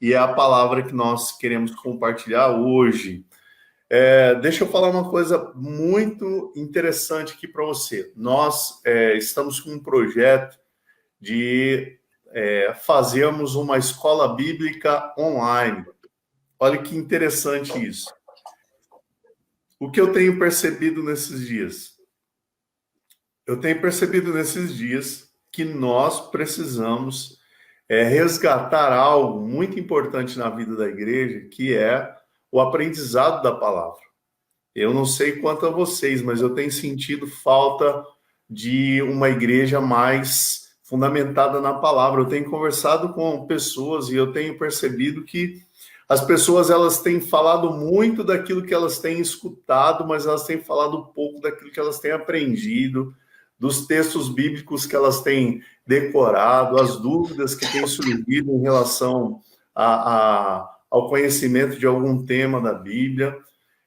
e é a palavra que nós queremos compartilhar hoje. Deixa eu falar uma coisa muito interessante aqui para você. Nós estamos com um projeto de fazermos uma escola bíblica online. Olha que interessante isso. O que eu tenho percebido nesses dias? Eu tenho percebido nesses dias que nós precisamos resgatar algo muito importante na vida da igreja, que é o aprendizado da palavra. Eu não sei quanto a vocês, mas eu tenho sentido falta de uma igreja mais fundamentada na palavra. Eu tenho conversado com pessoas e eu tenho percebido que as pessoas elas têm falado muito daquilo que elas têm escutado, mas elas têm falado pouco daquilo que elas têm aprendido, dos textos bíblicos que elas têm decorado, as dúvidas que têm surgido em relação ao conhecimento de algum tema da Bíblia.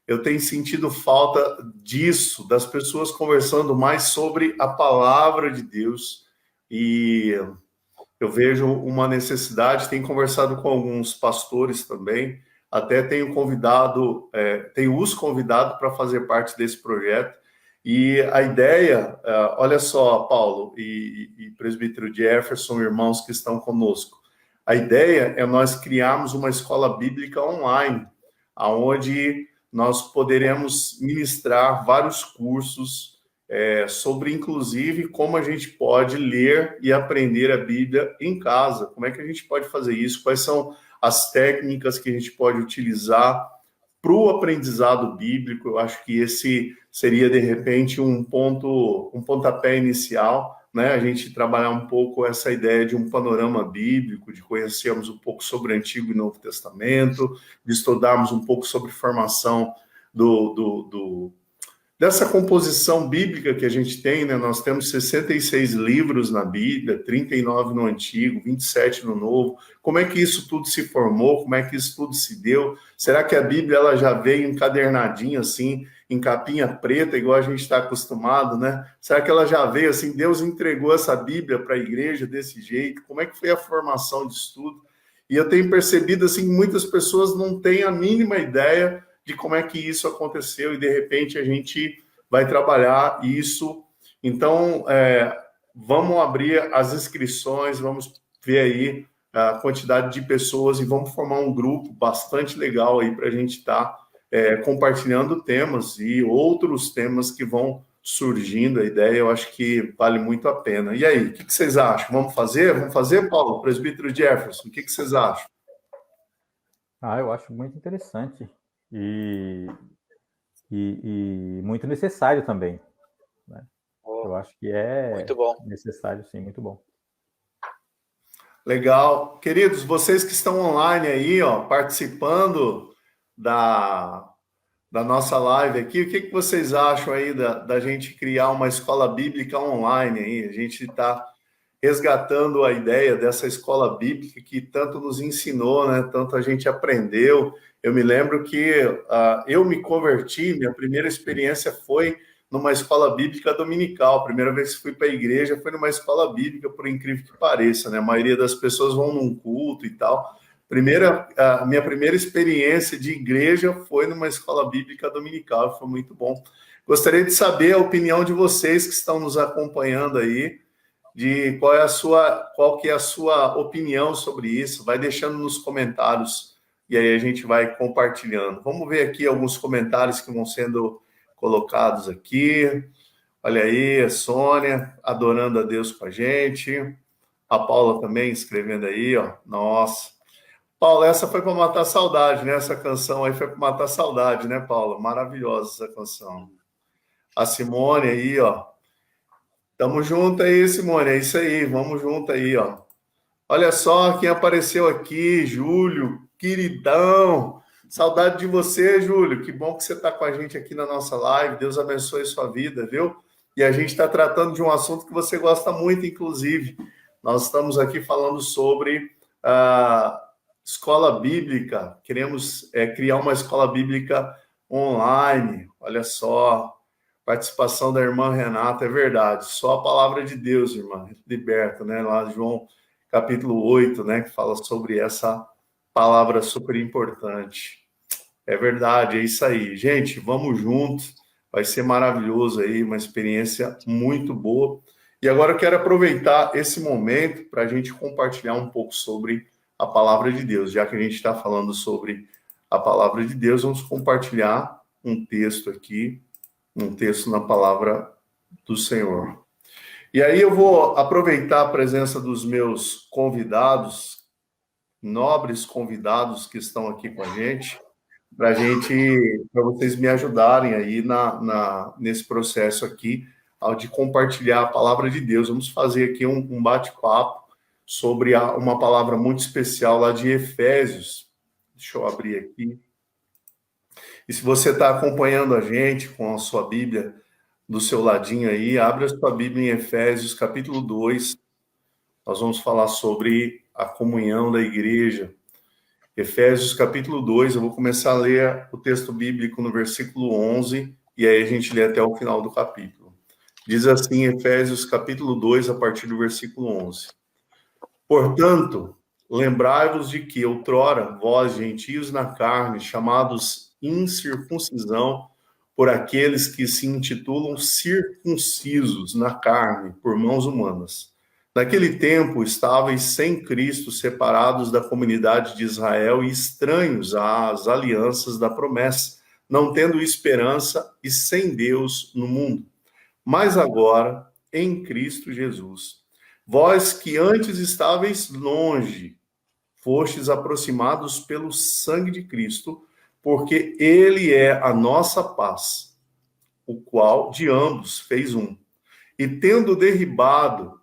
Eu tenho sentido falta disso, das pessoas conversando mais sobre a palavra de Deus, e eu vejo uma necessidade, tenho conversado com alguns pastores também, até tenho os convidado para fazer parte desse projeto, e a ideia, olha só, Paulo e presbítero Jefferson, irmãos que estão conosco, a ideia é nós criarmos uma escola bíblica online, onde nós poderemos ministrar vários cursos sobre, inclusive, como a gente pode ler e aprender a Bíblia em casa. Como é que a gente pode fazer isso? Quais são as técnicas que a gente pode utilizar para o aprendizado bíblico? Eu acho que esse seria, de repente, um pontapé inicial, né? A gente trabalhar um pouco essa ideia de um panorama bíblico, de conhecermos um pouco sobre o Antigo e Novo Testamento, de estudarmos um pouco sobre formação dessa composição bíblica que a gente tem, né? Nós temos 66 livros na Bíblia, 39 no Antigo, 27 no Novo. Como é que isso tudo se formou? Como é que isso tudo se deu? Será que a Bíblia ela já veio encadernadinha assim, em capinha preta, igual a gente está acostumado, né? Será que ela já veio assim, Deus entregou essa Bíblia para a igreja desse jeito? Como é que foi a formação de estudo? E eu tenho percebido assim, muitas pessoas não têm a mínima ideia de como é que isso aconteceu, e de repente a gente vai trabalhar isso. Então, vamos abrir as inscrições, vamos ver aí a quantidade de pessoas e vamos formar um grupo bastante legal aí para a gente estar compartilhando temas e outros temas que vão surgindo. A ideia, eu acho que vale muito a pena. E aí, o que vocês acham? Vamos fazer? Vamos fazer, Paulo? Presbítero Jefferson, o que vocês acham? Eu acho muito interessante e, e muito necessário também, né? Eu acho que muito bom. Necessário, sim, muito bom. Legal. Queridos, vocês que estão online aí, ó, participando da nossa live aqui, o que vocês acham aí da gente criar uma escola bíblica online aí? A gente está resgatando a ideia dessa escola bíblica que tanto nos ensinou, né? Tanto a gente aprendeu. Eu me lembro que eu me converti, minha primeira experiência foi numa escola bíblica dominical. A primeira vez que fui para a igreja foi numa escola bíblica, por incrível que pareça, né? A maioria das pessoas vão num culto e tal. A minha primeira experiência de igreja foi numa escola bíblica dominical, foi muito bom. Gostaria de saber a opinião de vocês que estão nos acompanhando aí, de qual que é a sua opinião sobre isso. Vai deixando nos comentários e aí a gente vai compartilhando. Vamos ver aqui alguns comentários que vão sendo colocados aqui. Olha aí, a Sônia adorando a Deus com a gente. A Paula também escrevendo aí, ó. Nossa. Paula, essa foi para matar a saudade, né? Essa canção aí foi para matar a saudade, né, Paula? Maravilhosa essa canção. A Simone aí, ó. Tamo junto aí, Simone. É isso aí, vamos junto aí, ó. Olha só quem apareceu aqui, Júlio, queridão. Saudade de você, Júlio. Que bom que você está com a gente aqui na nossa live. Deus abençoe sua vida, viu? E a gente está tratando de um assunto que você gosta muito, inclusive. Nós estamos aqui falando sobre a escola bíblica. Queremos criar uma escola bíblica online. Olha só. Participação da irmã Renata, é verdade. Só a palavra de Deus, irmã, liberta, né? Lá João capítulo 8, né? Que fala sobre essa Palavra super importante. É verdade, é isso aí. Gente, vamos juntos. Vai ser maravilhoso aí, uma experiência muito boa. E agora eu quero aproveitar esse momento para a gente compartilhar um pouco sobre a palavra de Deus. Já que a gente está falando sobre a palavra de Deus, vamos compartilhar um texto aqui, um texto na palavra do Senhor. E aí eu vou aproveitar a presença dos meus convidados, nobres convidados que estão aqui com a gente, para vocês me ajudarem aí nesse processo aqui, de compartilhar a palavra de Deus. Vamos fazer aqui um bate-papo sobre uma palavra muito especial lá de Efésios. Deixa eu abrir aqui. E se você está acompanhando a gente com a sua Bíblia do seu ladinho aí, abre a sua Bíblia em Efésios, capítulo 2. Nós vamos falar sobre a comunhão da igreja. Efésios, capítulo 2, eu vou começar a ler o texto bíblico no versículo 11, e aí a gente lê até o final do capítulo. Diz assim, Efésios, capítulo 2, a partir do versículo 11. Portanto, lembrai-vos de que outrora, vós, gentios na carne, chamados incircuncisão, por aqueles que se intitulam circuncisos na carne, por mãos humanas. Naquele tempo, estáveis sem Cristo, separados da comunidade de Israel e estranhos às alianças da promessa, não tendo esperança e sem Deus no mundo. Mas agora, em Cristo Jesus, vós que antes estáveis longe, fostes aproximados pelo sangue de Cristo, porque ele é a nossa paz, o qual de ambos fez um. E tendo derribado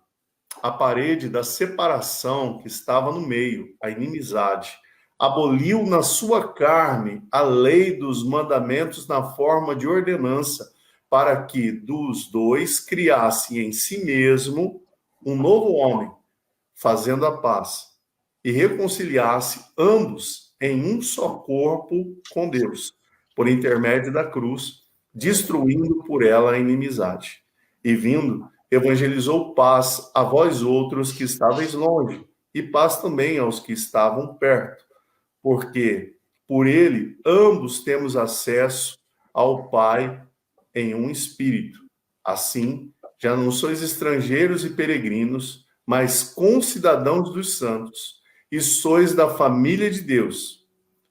a parede da separação que estava no meio, a inimizade, aboliu na sua carne a lei dos mandamentos na forma de ordenança, para que dos dois criasse em si mesmo um novo homem, fazendo a paz, e reconciliasse ambos em um só corpo com Deus, por intermédio da cruz, destruindo por ela a inimizade. E vindo, evangelizou paz a vós outros que estáveis longe, e paz também aos que estavam perto, porque por ele ambos temos acesso ao Pai em um espírito. Assim, já não sois estrangeiros e peregrinos, mas concidadãos dos santos, e sois da família de Deus,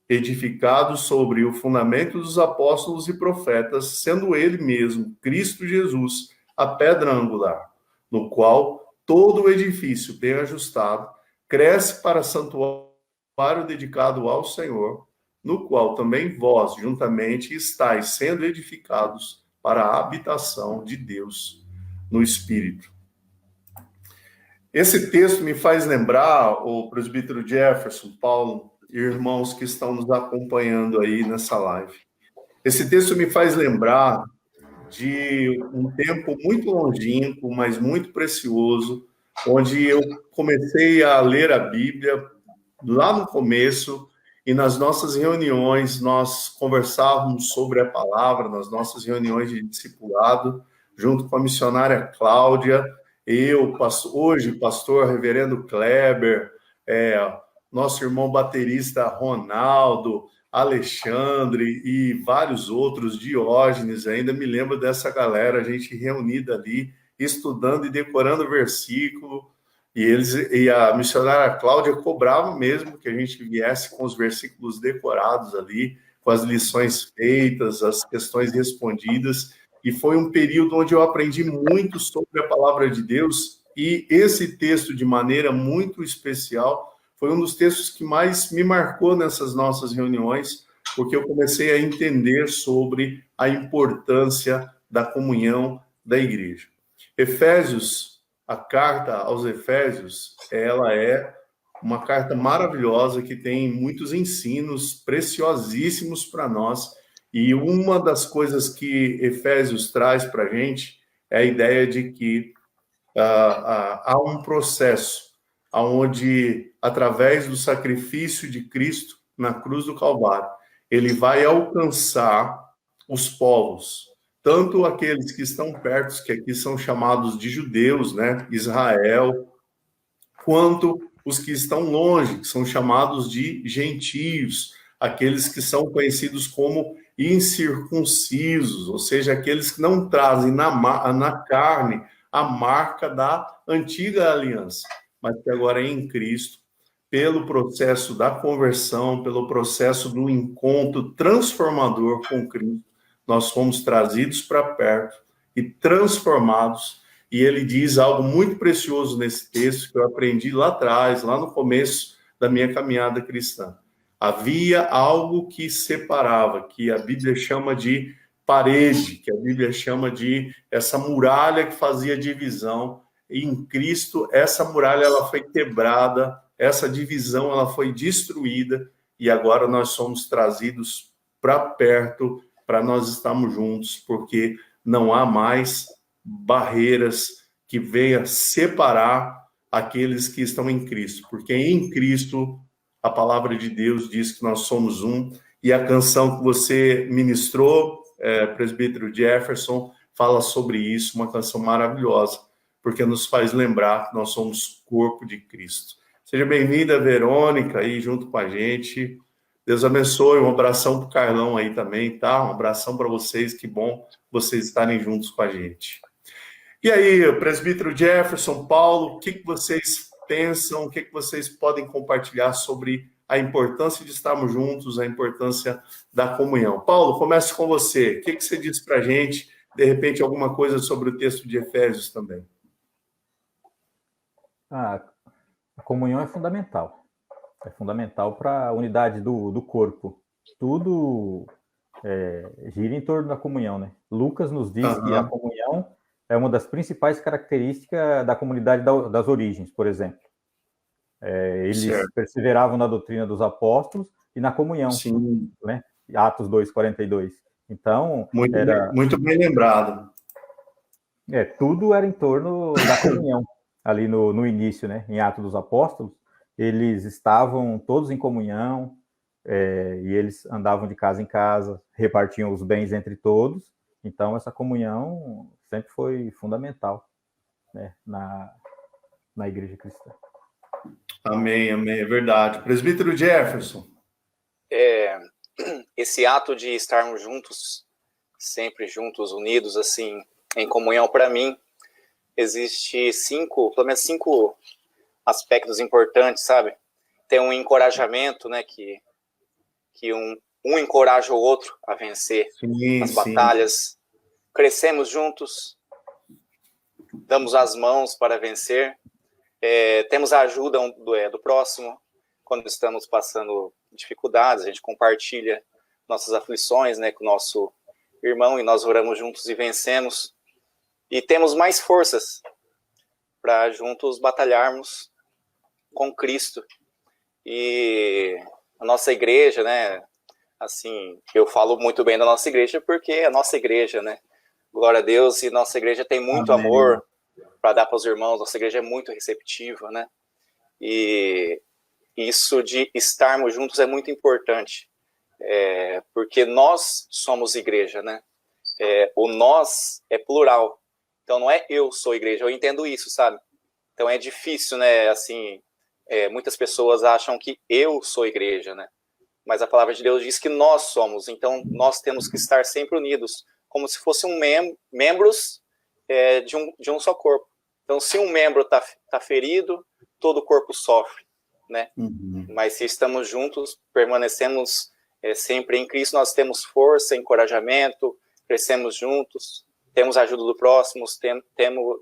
edificados sobre o fundamento dos apóstolos e profetas, sendo ele mesmo, Cristo Jesus, a pedra angular, no qual todo o edifício bem ajustado cresce para santuário dedicado ao Senhor, no qual também vós, juntamente, estáis sendo edificados para a habitação de Deus no Espírito. Esse texto me faz lembrar, o presbítero Jefferson, Paulo, e irmãos que estão nos acompanhando aí nessa live. Esse texto me faz lembrar de um tempo muito longínquo, mas muito precioso, onde eu comecei a ler a Bíblia lá no começo, e nas nossas reuniões nós conversávamos sobre a palavra, nas nossas reuniões de discipulado, junto com a missionária Cláudia, eu, hoje, pastor reverendo Kleber, nosso irmão baterista Ronaldo, Alexandre e vários outros, Diógenes, ainda me lembro dessa galera, a gente reunida ali, estudando e decorando versículo, e a missionária Cláudia cobrava mesmo que a gente viesse com os versículos decorados ali, com as lições feitas, as questões respondidas, e foi um período onde eu aprendi muito sobre a palavra de Deus, e esse texto, de maneira muito especial, foi um dos textos que mais me marcou nessas nossas reuniões, porque eu comecei a entender sobre a importância da comunhão da igreja. Efésios, a carta aos Efésios, ela é uma carta maravilhosa que tem muitos ensinos preciosíssimos para nós, e uma das coisas que Efésios traz para a gente é a ideia de que há um processo onde, através do sacrifício de Cristo na cruz do Calvário, ele vai alcançar os povos, tanto aqueles que estão perto, que aqui são chamados de judeus, né, Israel, quanto os que estão longe, que são chamados de gentios, aqueles que são conhecidos como incircuncisos, ou seja, aqueles que não trazem na carne a marca da antiga aliança, mas que agora é em Cristo, pelo processo da conversão, pelo processo do encontro transformador com Cristo, nós fomos trazidos para perto e transformados. E ele diz algo muito precioso nesse texto que eu aprendi lá atrás, lá no começo da minha caminhada cristã. Havia algo que separava, que a Bíblia chama de parede, que a Bíblia chama de essa muralha que fazia divisão. E em Cristo, essa muralha ela foi quebrada, essa divisão ela foi destruída, e agora nós somos trazidos para perto, para nós estarmos juntos, porque não há mais barreiras que venham separar aqueles que estão em Cristo, porque em Cristo a palavra de Deus diz que nós somos um, e a canção que você ministrou, presbítero Jefferson, fala sobre isso, uma canção maravilhosa, porque nos faz lembrar que nós somos corpo de Cristo. Seja bem-vinda, Verônica, aí junto com a gente. Deus abençoe, um abração para o Carlão aí também, tá? Um abração para vocês, que bom vocês estarem juntos com a gente. E aí, presbítero Jefferson, Paulo, o que vocês pensam, o que vocês podem compartilhar sobre a importância de estarmos juntos, a importância da comunhão? Paulo, comece com você. O que você diz para a gente? De repente, alguma coisa sobre o texto de Efésios também. A comunhão é fundamental. É fundamental para a unidade do corpo. Tudo gira em torno da comunhão, né? Lucas nos diz que a comunhão é uma das principais características da comunidade das origens, por exemplo. Eles perseveravam na doutrina dos apóstolos e na comunhão, né? Atos 2:42. Então, muito bem lembrado. Tudo era em torno da comunhão, ali no início, né? Em Atos dos Apóstolos, eles estavam todos em comunhão, e eles andavam de casa em casa, repartiam os bens entre todos. Então, essa comunhão sempre foi fundamental, né, na igreja cristã. Amém, amém, é verdade. Presbítero Jefferson. Esse ato de estarmos juntos, sempre juntos, unidos, assim, em comunhão, para mim, existe pelo menos cinco aspectos importantes, sabe? Tem um encorajamento, né, que um encoraja o outro a vencer as batalhas. Crescemos juntos, damos as mãos para vencer, temos a ajuda do próximo quando estamos passando dificuldades, a gente compartilha nossas aflições, né, com o nosso irmão, e nós oramos juntos e vencemos, e temos mais forças para juntos batalharmos com Cristo. E a nossa igreja, né, assim, eu falo muito bem da nossa igreja porque é a nossa igreja, né, glória a Deus, e nossa igreja tem muito amor para dar para os irmãos, nossa igreja é muito receptiva, né, e isso de estarmos juntos é muito importante, porque nós somos igreja, né, o nós é plural, então não é eu sou igreja, eu entendo isso, sabe, então é difícil, né, assim, muitas pessoas acham que eu sou igreja, né, mas a palavra de Deus diz que nós somos, então nós temos que estar sempre unidos, como se fossem membros de um só corpo. Então, se um membro tá ferido, todo o corpo sofre, né? Mas se estamos juntos, permanecemos sempre em Cristo, nós temos força, encorajamento, crescemos juntos, temos a ajuda do próximo,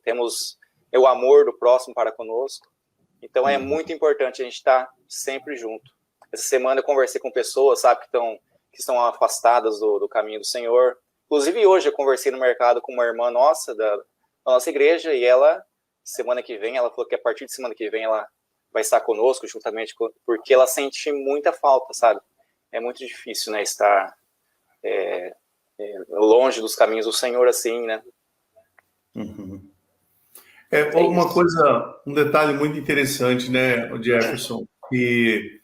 temos o amor do próximo para conosco. Então, é muito importante a gente estar sempre junto. Essa semana eu conversei com pessoas, sabe, que estão afastadas do caminho do Senhor. Inclusive, hoje eu conversei no mercado com uma irmã nossa, da nossa igreja, e ela, semana que vem, ela falou que a partir de semana que vem ela vai estar conosco, juntamente porque ela sente muita falta, sabe? É muito difícil, né, estar longe dos caminhos do Senhor assim, né? Uma coisa, um detalhe muito interessante, né, Jefferson, que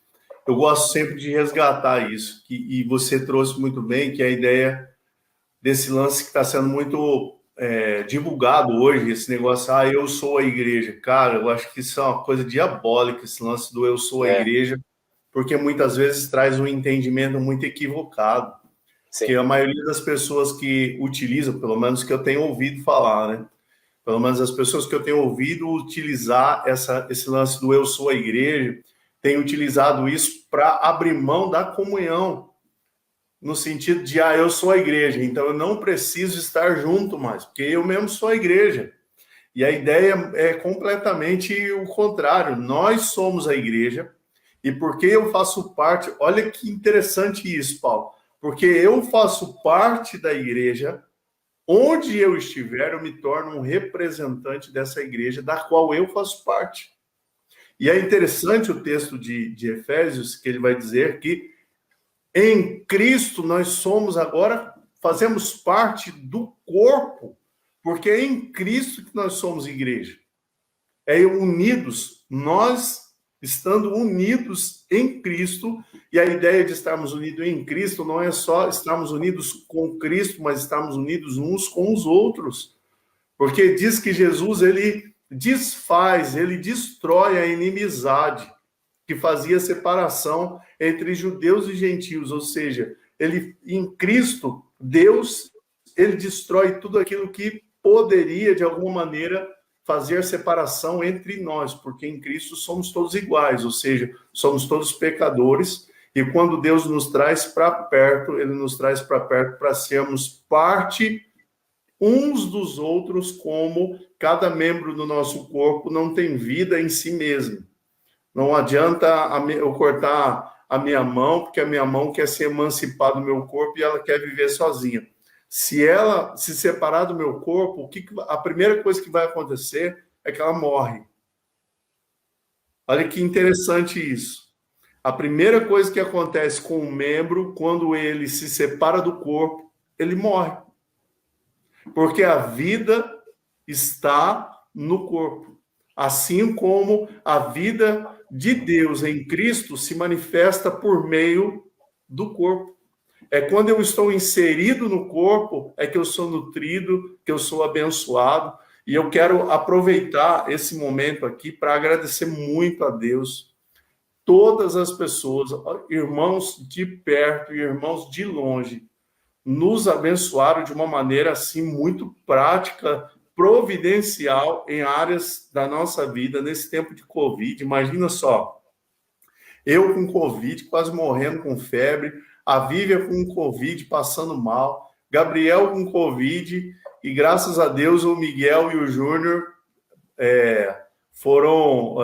eu gosto sempre de resgatar isso, e você trouxe muito bem, que é a ideia desse lance que está sendo muito divulgado hoje esse negócio, eu sou a igreja. Cara, eu acho que isso é uma coisa diabólica, esse lance do eu sou a igreja, porque muitas vezes traz um entendimento muito equivocado. Sim. Que a maioria das pessoas que utilizam, pelo menos que eu tenho ouvido falar, né? Pelo menos as pessoas que eu tenho ouvido utilizar esse lance do eu sou a igreja, têm utilizado isso para abrir mão da comunhão, no sentido de, eu sou a igreja, então eu não preciso estar junto mais, porque eu mesmo sou a igreja. E a ideia é completamente o contrário. Nós somos a igreja, e porque eu faço parte, olha que interessante isso, Paulo, porque eu faço parte da igreja, onde eu estiver, eu me torno um representante dessa igreja, da qual eu faço parte. E é interessante o texto de Efésios, que ele vai dizer que em Cristo nós somos agora, fazemos parte do corpo, porque é em Cristo que nós somos igreja. É unidos, nós estando unidos em Cristo, e a ideia de estarmos unidos em Cristo não é só estarmos unidos com Cristo, mas estarmos unidos uns com os outros. Porque diz que Jesus, ele desfaz, ele destrói a inimizade que fazia separação entre judeus e gentios, ou seja, ele em Cristo, Deus, ele destrói tudo aquilo que poderia, de alguma maneira, fazer separação entre nós, porque em Cristo somos todos iguais, ou seja, somos todos pecadores, e quando Deus nos traz para perto, ele nos traz para perto para sermos parte uns dos outros, como cada membro do nosso corpo não tem vida em si mesmo. Não adianta eu cortar a minha mão, porque a minha mão quer se emancipar do meu corpo e ela quer viver sozinha. Se ela se separar do meu corpo, a primeira coisa que vai acontecer é que ela morre. Olha que interessante isso. A primeira coisa que acontece com um membro, quando ele se separa do corpo, ele morre. Porque a vida está no corpo. Assim como a vida de Deus em Cristo se manifesta por meio do corpo. É quando eu estou inserido no corpo, é que eu sou nutrido, que eu sou abençoado. E eu quero aproveitar esse momento aqui para agradecer muito a Deus. Todas as pessoas, irmãos de perto e irmãos de longe, nos abençoaram de uma maneira assim muito prática, providencial em áreas da nossa vida nesse tempo de Covid. Imagina só, eu com Covid, quase morrendo com febre, a Vívia com Covid, passando mal, Gabriel com Covid, e graças a Deus o Miguel e o Júnior foram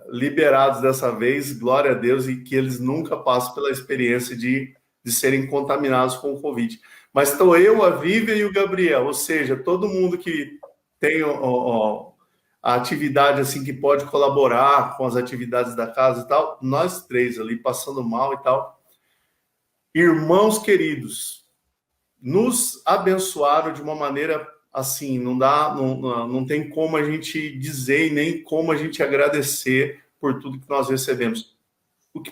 liberados dessa vez, glória a Deus, e que eles nunca passem pela experiência de serem contaminados com o Covid. Mas estou eu, a Vívia e o Gabriel, ou seja, todo mundo que tem a atividade assim que pode colaborar com as atividades da casa e tal, nós três ali passando mal e tal. Irmãos queridos, nos abençoaram de uma maneira assim, não tem como a gente dizer e nem como a gente agradecer por tudo que nós recebemos.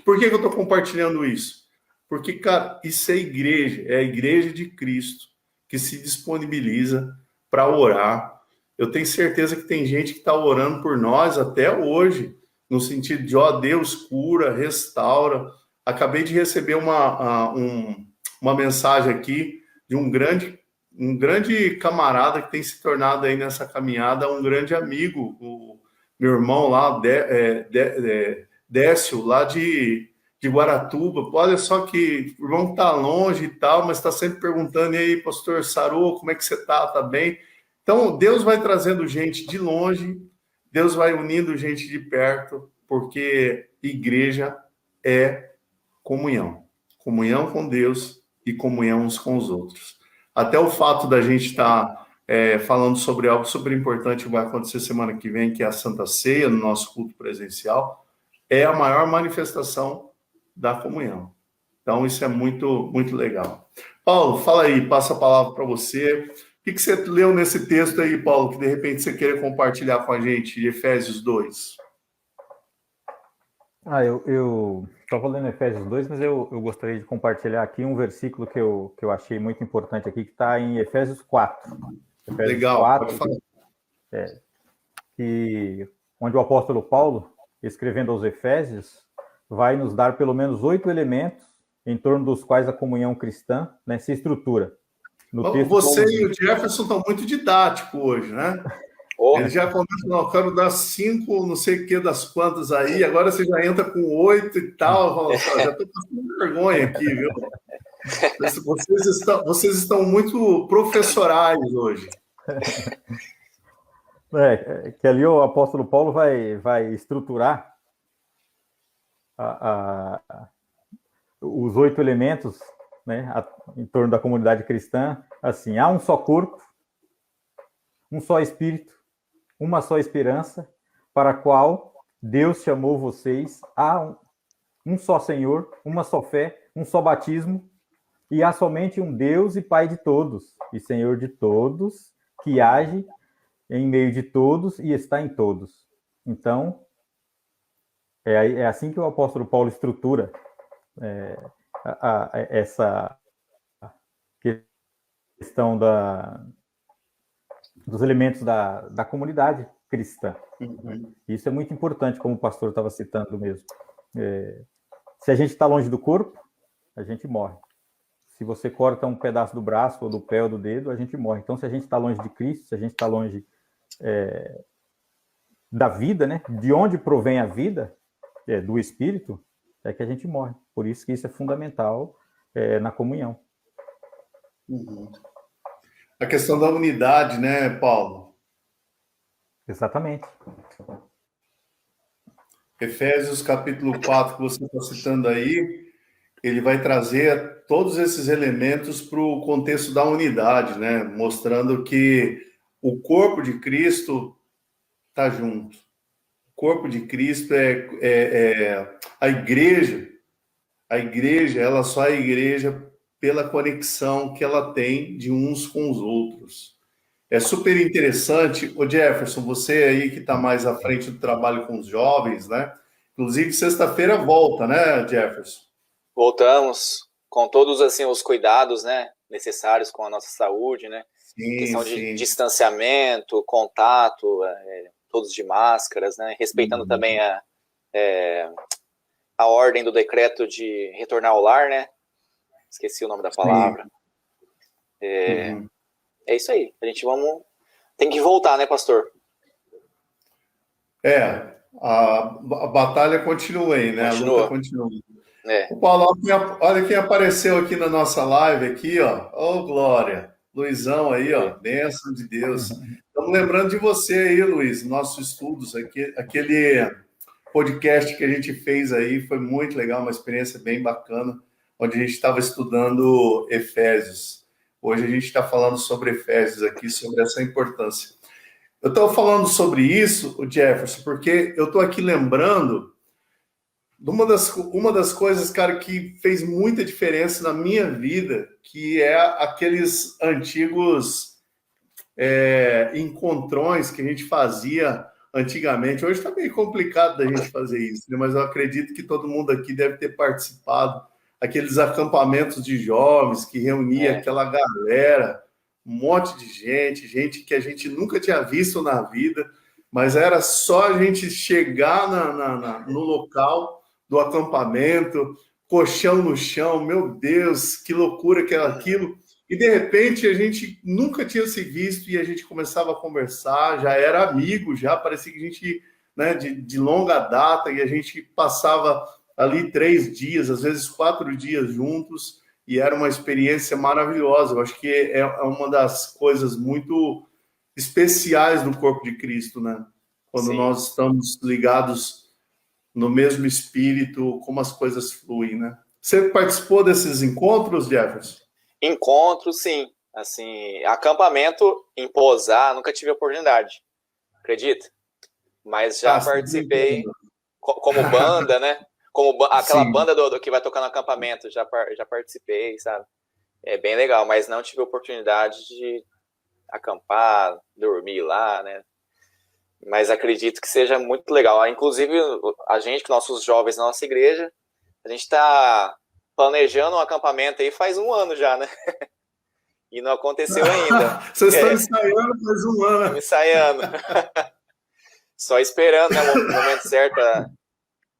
Por que eu estou compartilhando isso? Porque, cara, isso é a igreja de Cristo que se disponibiliza para orar. Eu tenho certeza que tem gente que está orando por nós até hoje, no sentido de, Deus cura, restaura. Acabei de receber uma mensagem aqui de um grande camarada que tem se tornado aí nessa caminhada um grande amigo, o meu irmão lá, Décio, lá de Guaratuba. Olha só que o irmão está longe e tal, mas está sempre perguntando, e aí, pastor Sarô, como é que você está? Está bem? Então, Deus vai trazendo gente de longe, Deus vai unindo gente de perto, porque igreja é comunhão. Comunhão com Deus e comunhão uns com os outros. Até o fato da gente estar falando sobre algo super importante que vai acontecer semana que vem, que é a Santa Ceia, no nosso culto presencial, é a maior manifestação da comunhão. Então, isso é muito, muito legal. Paulo, fala aí, passa a palavra para você. O que você leu nesse texto aí, Paulo, que de repente você queira compartilhar com a gente, de Efésios 2? Eu estava lendo Efésios 2, mas eu gostaria de compartilhar aqui um versículo que eu achei muito importante aqui, que está em Efésios 4. Efésios Legal, 4, pode falar. Onde o apóstolo Paulo, escrevendo aos Efésios, vai nos dar pelo menos 8 elementos em torno dos quais a comunhão cristã, né, se estrutura. No texto, você Paulo e o Jefferson estão muito didáticos hoje, né? Oh, Ele já começa, não, eu quero dar 5, não sei o que das quantas aí, agora você já entra com 8 e tal. Fala, já estou passando vergonha aqui, viu? Vocês estão muito professorais hoje. Que ali o apóstolo Paulo vai estruturar os 8 elementos, né, em torno da comunidade cristã, assim: há um só corpo, um só espírito, uma só esperança, para a qual Deus chamou vocês, há um só Senhor, uma só fé, um só batismo, e há somente um Deus e Pai de todos, e Senhor de todos, que age em meio de todos e está em todos. Então, é assim que o apóstolo Paulo estrutura essa questão dos elementos da comunidade cristã. Uhum. Isso é muito importante, como o pastor estava citando mesmo. Se a gente está longe do corpo, a gente morre. Se você corta um pedaço do braço, ou do pé, ou do dedo, a gente morre. Então, se a gente está longe de Cristo, se a gente está longe da vida, né? De onde provém a vida, do Espírito, é que a gente morre. Por isso que isso é fundamental na comunhão. Uhum. A questão da unidade, né, Paulo? Exatamente. Efésios capítulo 4, que você está citando aí, ele vai trazer todos esses elementos para o contexto da unidade, né? Mostrando que o corpo de Cristo está junto. O corpo de Cristo é a igreja. A igreja, ela só é igreja pela conexão que ela tem de uns com os outros. É super interessante. Ô Jefferson, você aí que está mais à frente do trabalho com os jovens, né? Inclusive, sexta-feira volta, né, Jefferson? Voltamos com todos assim os cuidados, né, necessários com a nossa saúde, né? Sim, questão de distanciamento, contato, todos de máscaras, né? Respeitando também a ordem do decreto de retornar ao lar, né? Esqueci o nome da palavra. É isso aí. A gente tem que voltar, né, pastor? A batalha continua aí, né? Continua. A luta continua. O Paulo, olha quem apareceu aqui na nossa live aqui, ó. Ô, glória. Luizão aí, ó. Bênção de Deus. Estamos lembrando de você aí, Luiz, nossos estudos aqui, aquele podcast que a gente fez aí foi muito legal, uma experiência bem bacana, onde a gente estava estudando Efésios. Hoje a gente está falando sobre Efésios aqui, sobre essa importância. Eu estou falando sobre isso, o Jefferson, porque eu estou aqui lembrando de uma das coisas, cara, que fez muita diferença na minha vida, que é aqueles antigos encontrões que a gente fazia antigamente. Hoje está meio complicado da gente fazer isso, né? Mas eu acredito que todo mundo aqui deve ter participado. Aqueles acampamentos de jovens que reunia aquela galera, um monte de gente que a gente nunca tinha visto na vida, mas era só a gente chegar no local do acampamento, colchão no chão, meu Deus, que loucura que era aquilo. E, de repente, a gente nunca tinha se visto e a gente começava a conversar, já era amigo, já parecia que a gente, né, de longa data, e a gente passava ali 3 dias, às vezes 4 dias juntos, e era uma experiência maravilhosa. Eu acho que é uma das coisas muito especiais do corpo de Cristo, né? Quando nós estamos ligados no mesmo espírito, como as coisas fluem, né? Você participou desses encontros, Jefferson? Encontros, sim. Assim, acampamento em Pousar, nunca tive a oportunidade. Acredita? Mas já participei como banda, né? Como aquela banda que vai tocar no acampamento, já participei, sabe? É bem legal, mas não tive a oportunidade de acampar, dormir lá, né? Mas acredito que seja muito legal. Inclusive, a gente, que nossos jovens na nossa igreja, a gente está planejando um acampamento aí faz 1 ano já, né? E não aconteceu ainda. Vocês estão ensaiando faz um ano. Estamos ensaiando. Só esperando, né, o momento certo.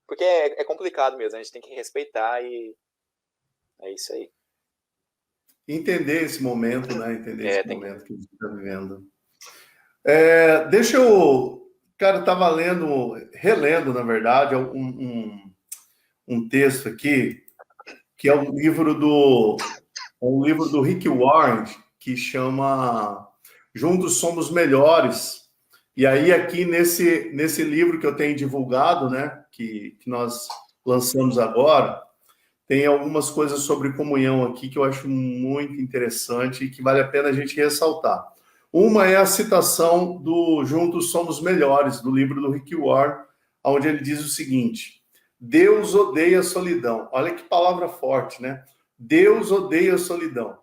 Porque é complicado mesmo, a gente tem que respeitar e é isso aí. Entender esse momento, né? Entender esse momento que a gente está vivendo. Deixa eu... Cara, eu estava relendo, na verdade, um texto aqui, que é um livro do Rick Warren, que chama Juntos Somos Melhores. E aí, aqui nesse livro que eu tenho divulgado, né, que nós lançamos agora, tem algumas coisas sobre comunhão aqui que eu acho muito interessante e que vale a pena a gente ressaltar. Uma é a citação do Juntos Somos Melhores, do livro do Rick Warren, onde ele diz o seguinte: Deus odeia a solidão. Olha que palavra forte, né? Deus odeia a solidão.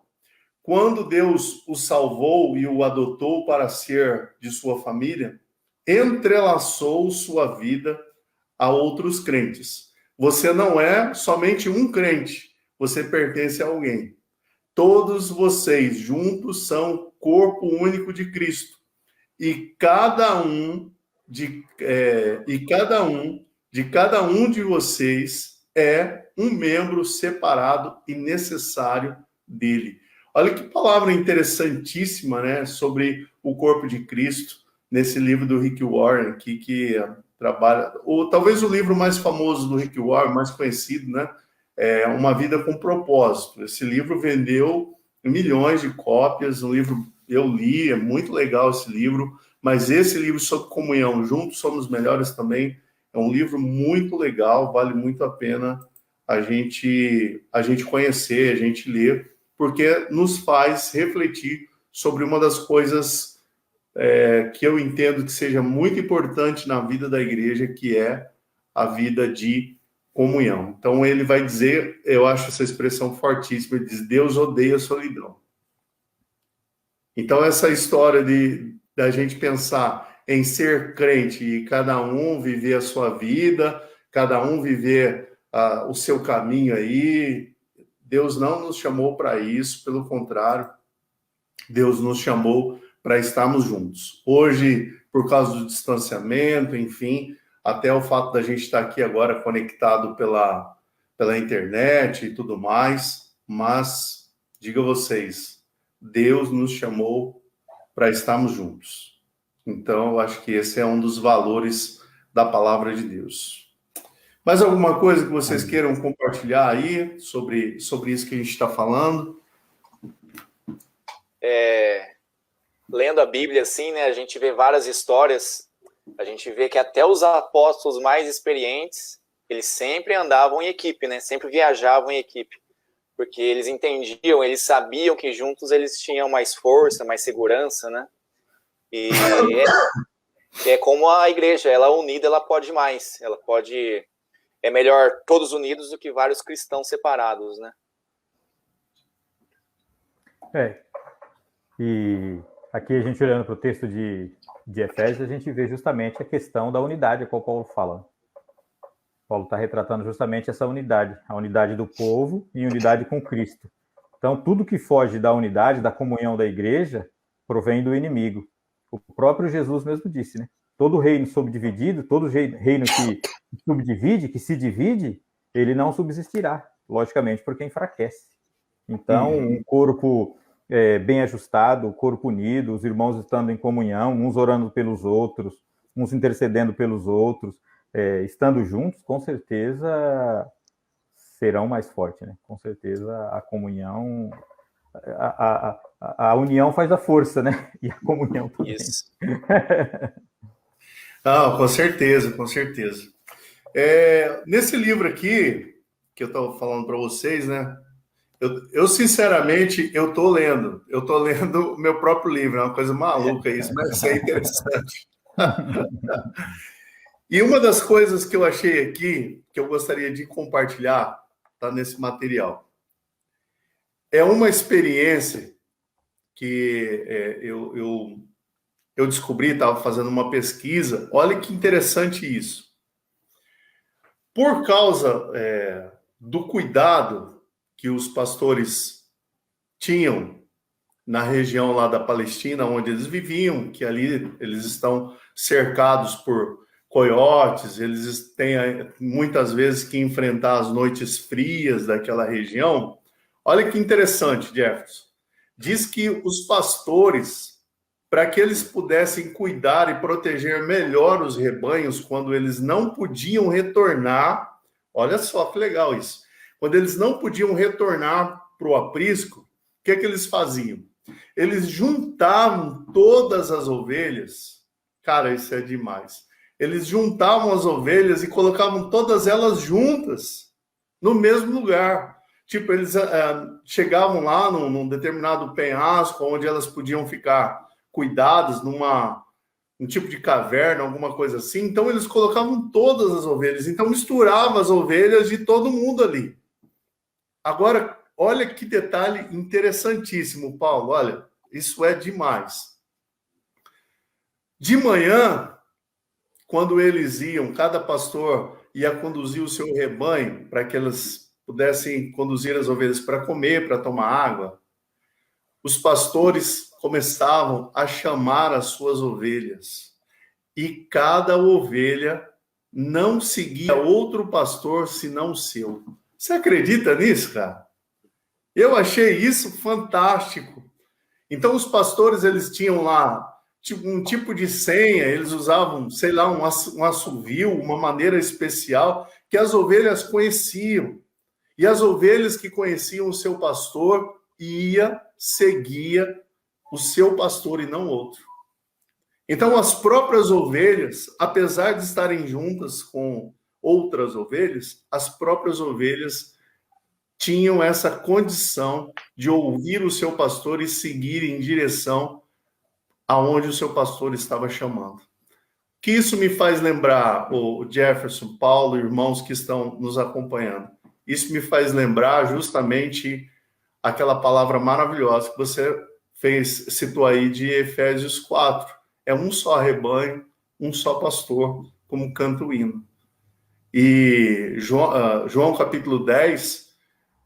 Quando Deus o salvou e o adotou para ser de sua família, entrelaçou sua vida a outros crentes. Você não é somente um crente, você pertence a alguém. Todos vocês juntos são corpo único de Cristo. E cada um de vocês é um membro separado e necessário dele. Olha que palavra interessantíssima, né, sobre o corpo de Cristo, nesse livro do Rick Warren aqui, que trabalha, talvez o livro mais famoso do Rick Warren, mais conhecido, né, é Uma Vida com Propósito. Esse livro vendeu milhões de cópias, um livro eu li, é muito legal esse livro, mas esse livro sobre comunhão, Juntos Somos Melhores também, é um livro muito legal, vale muito a pena a gente conhecer, a gente ler, porque nos faz refletir sobre uma das coisas que eu entendo que seja muito importante na vida da igreja, que é a vida de comunhão. Então ele vai dizer, eu acho essa expressão fortíssima, ele diz: Deus odeia a solidão. Então essa história da gente pensar em ser crente e cada um viver a sua vida, cada um viver o seu caminho aí, Deus não nos chamou para isso, pelo contrário, Deus nos chamou para estarmos juntos. Hoje, por causa do distanciamento, enfim, até o fato da gente estar aqui agora conectado pela internet e tudo mais, mas, digo a vocês, Deus nos chamou para estarmos juntos. Então, eu acho que esse é um dos valores da palavra de Deus. Mais alguma coisa que vocês queiram compartilhar aí sobre isso que a gente está falando? Lendo a Bíblia assim, né, a gente vê várias histórias, a gente vê que até os apóstolos mais experientes, eles sempre andavam em equipe, né, sempre viajavam em equipe, porque eles entendiam, eles sabiam que juntos eles tinham mais força, mais segurança, né, e é como a igreja, ela unida, ela pode mais, é melhor todos unidos do que vários cristãos separados, né. E aqui a gente olhando para o texto de Efésios, a gente vê justamente a questão da unidade, a qual Paulo fala. Paulo está retratando justamente essa unidade, a unidade do povo e unidade com Cristo. Então, tudo que foge da unidade, da comunhão da igreja, provém do inimigo. O próprio Jesus mesmo disse, né? Todo reino subdividido, todo reino que subdivide, que se divide, ele não subsistirá, logicamente, porque enfraquece. Então, um corpo bem ajustado, o corpo unido, os irmãos estando em comunhão, uns orando pelos outros, uns intercedendo pelos outros, estando juntos, com certeza serão mais fortes, né? Com certeza a comunhão, a união faz a força, né? E a comunhão também. Isso. Não, com certeza, com certeza. Nesse livro aqui, que eu estava falando para vocês, né? Eu sinceramente, eu tô lendo o meu próprio livro, é uma coisa maluca isso, mas é interessante. E uma das coisas que eu achei aqui, que eu gostaria de compartilhar, tá nesse material, é uma experiência que eu descobri, estava fazendo uma pesquisa, olha que interessante isso. Por causa do cuidado que os pastores tinham na região lá da Palestina, onde eles viviam, que ali eles estão cercados por coiotes, eles têm muitas vezes que enfrentar as noites frias daquela região. Olha que interessante, Jefferson. Diz que os pastores, para que eles pudessem cuidar e proteger melhor os rebanhos quando eles não podiam retornar, olha só que legal isso, quando eles não podiam retornar para o aprisco, o que é que eles faziam? Eles juntavam todas as ovelhas, cara, isso é demais. Eles juntavam as ovelhas e colocavam todas elas juntas, no mesmo lugar. Tipo, eles chegavam lá num determinado penhasco, onde elas podiam ficar cuidadas um tipo de caverna, alguma coisa assim. Então, eles colocavam todas as ovelhas. Então, misturava as ovelhas de todo mundo ali. Agora, olha que detalhe interessantíssimo, Paulo. Olha, isso é demais. De manhã, quando eles iam, cada pastor ia conduzir o seu rebanho para que elas pudessem conduzir as ovelhas para comer, para tomar água, os pastores começavam a chamar as suas ovelhas. E cada ovelha não seguia outro pastor senão o seu. Você acredita nisso, cara? Eu achei isso fantástico. Então, os pastores, eles tinham lá um tipo de senha, eles usavam, sei lá, um assovio, uma maneira especial, que as ovelhas conheciam. E as ovelhas que conheciam o seu pastor seguia o seu pastor e não outro. Então, as próprias ovelhas, apesar de estarem juntas com outras ovelhas, as próprias ovelhas tinham essa condição de ouvir o seu pastor e seguir em direção aonde o seu pastor estava chamando. Que isso me faz lembrar, o Jefferson, Paulo, irmãos que estão nos acompanhando. Isso me faz lembrar justamente aquela palavra maravilhosa que você citou aí de Efésios 4. É um só rebanho, um só pastor, como canta o hino. E João capítulo 10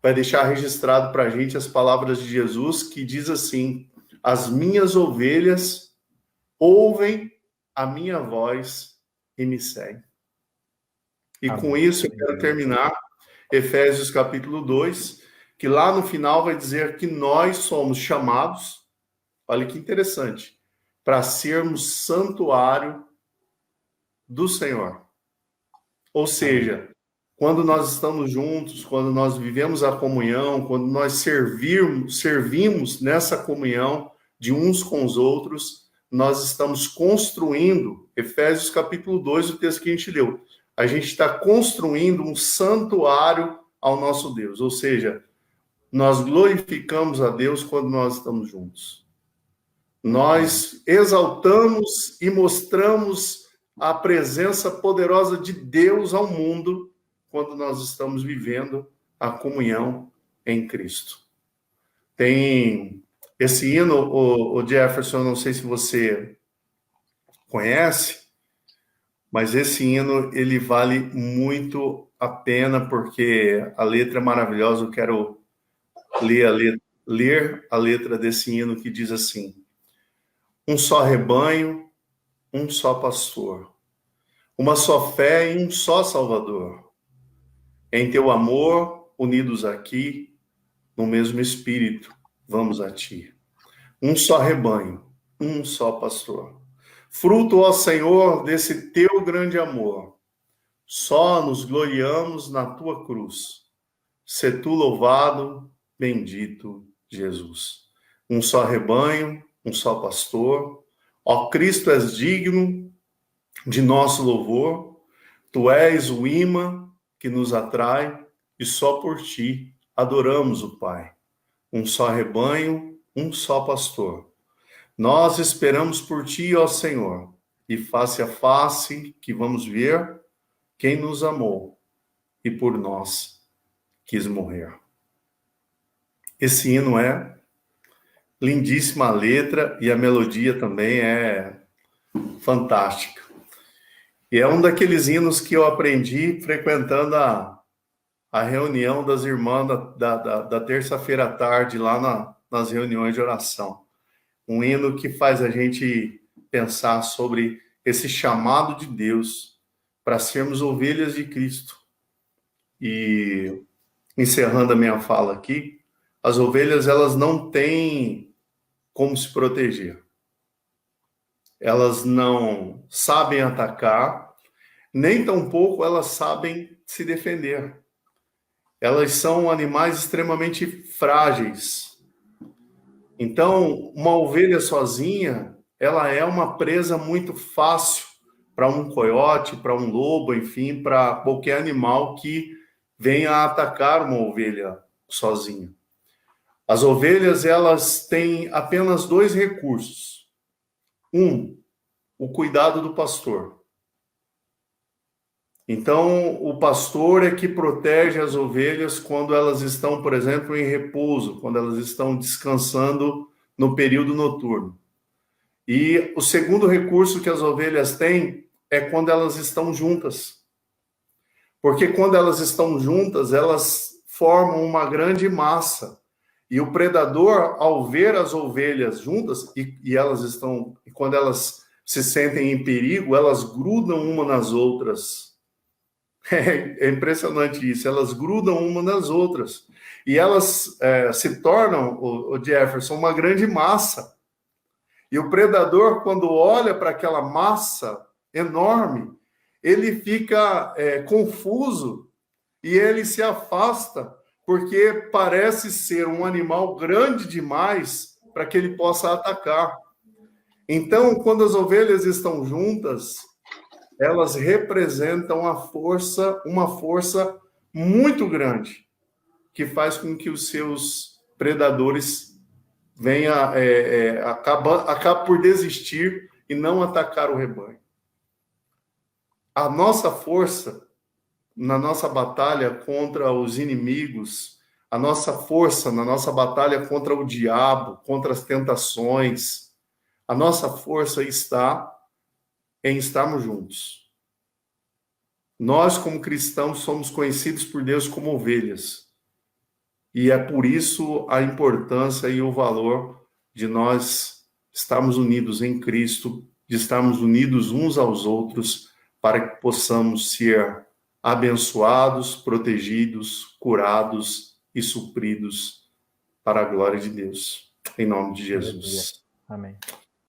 vai deixar registrado para a gente as palavras de Jesus, que diz assim: as minhas ovelhas ouvem a minha voz e me seguem. E amém. Com isso eu quero terminar Efésios capítulo 2, que lá no final vai dizer que nós somos chamados, olha que interessante, para sermos santuário do Senhor. Ou seja, quando nós estamos juntos, quando nós vivemos a comunhão, quando nós servimos nessa comunhão de uns com os outros, nós estamos construindo, Efésios capítulo 2, o texto que a gente leu, a gente está construindo um santuário ao nosso Deus, ou seja, nós glorificamos a Deus quando nós estamos juntos. Nós exaltamos e mostramos a presença poderosa de Deus ao mundo quando nós estamos vivendo a comunhão em Cristo. Tem esse hino, o Jefferson, não sei se você conhece, mas esse hino, ele vale muito a pena, porque a letra é maravilhosa. Eu quero ler a letra desse hino, que diz assim: um só rebanho, um só pastor, uma só fé e um só Salvador. Em teu amor, unidos aqui, no mesmo Espírito, vamos a ti. Um só rebanho, um só pastor. Fruto, ó Senhor, desse teu grande amor. Só nos gloriamos na tua cruz. Sê tu louvado, bendito Jesus. Um só rebanho, um só pastor. Ó Cristo, és digno de nosso louvor. Tu és o imã que nos atrai e só por ti adoramos o Pai. Um só rebanho, um só pastor. Nós esperamos por ti, ó Senhor, e face a face que vamos ver quem nos amou e por nós quis morrer. Esse hino é lindíssima a letra e a melodia também é fantástica. E é um daqueles hinos que eu aprendi frequentando a reunião das irmãs da terça-feira à tarde lá nas reuniões de oração. Um hino que faz a gente pensar sobre esse chamado de Deus para sermos ovelhas de Cristo. E, encerrando a minha fala aqui, as ovelhas, elas não têm como se proteger. Elas não sabem atacar, nem tampouco elas sabem se defender. Elas são animais extremamente frágeis. Então, uma ovelha sozinha, ela é uma presa muito fácil para um coiote, para um lobo, enfim, para qualquer animal que venha a atacar uma ovelha sozinha. As ovelhas, elas têm apenas 2 recursos. O cuidado do pastor. Então, o pastor é que protege as ovelhas quando elas estão, por exemplo, em repouso, quando elas estão descansando no período noturno. E o segundo recurso que as ovelhas têm é quando elas estão juntas. Porque quando elas estão juntas, elas formam uma grande massa. E o predador, ao ver as ovelhas juntas, e elas estão, e quando elas se sentem em perigo, elas grudam uma nas outras. É impressionante isso, elas grudam uma nas outras. E elas se tornam, o Jefferson, uma grande massa. E o predador, quando olha para aquela massa enorme, ele fica confuso e ele se afasta, porque parece ser um animal grande demais para que ele possa atacar. Então, quando as ovelhas estão juntas, elas representam uma força muito grande, que faz com que os seus predadores venham acabar por desistir e não atacar o rebanho. A nossa força na nossa batalha contra os inimigos, a nossa força na nossa batalha contra o diabo, contra as tentações, a nossa força está em estarmos juntos. Nós, como cristãos, somos conhecidos por Deus como ovelhas. E é por isso a importância e o valor de nós estarmos unidos em Cristo, de estarmos unidos uns aos outros, para que possamos ser abençoados, protegidos, curados e supridos para a glória de Deus. Em nome de Jesus. Amém.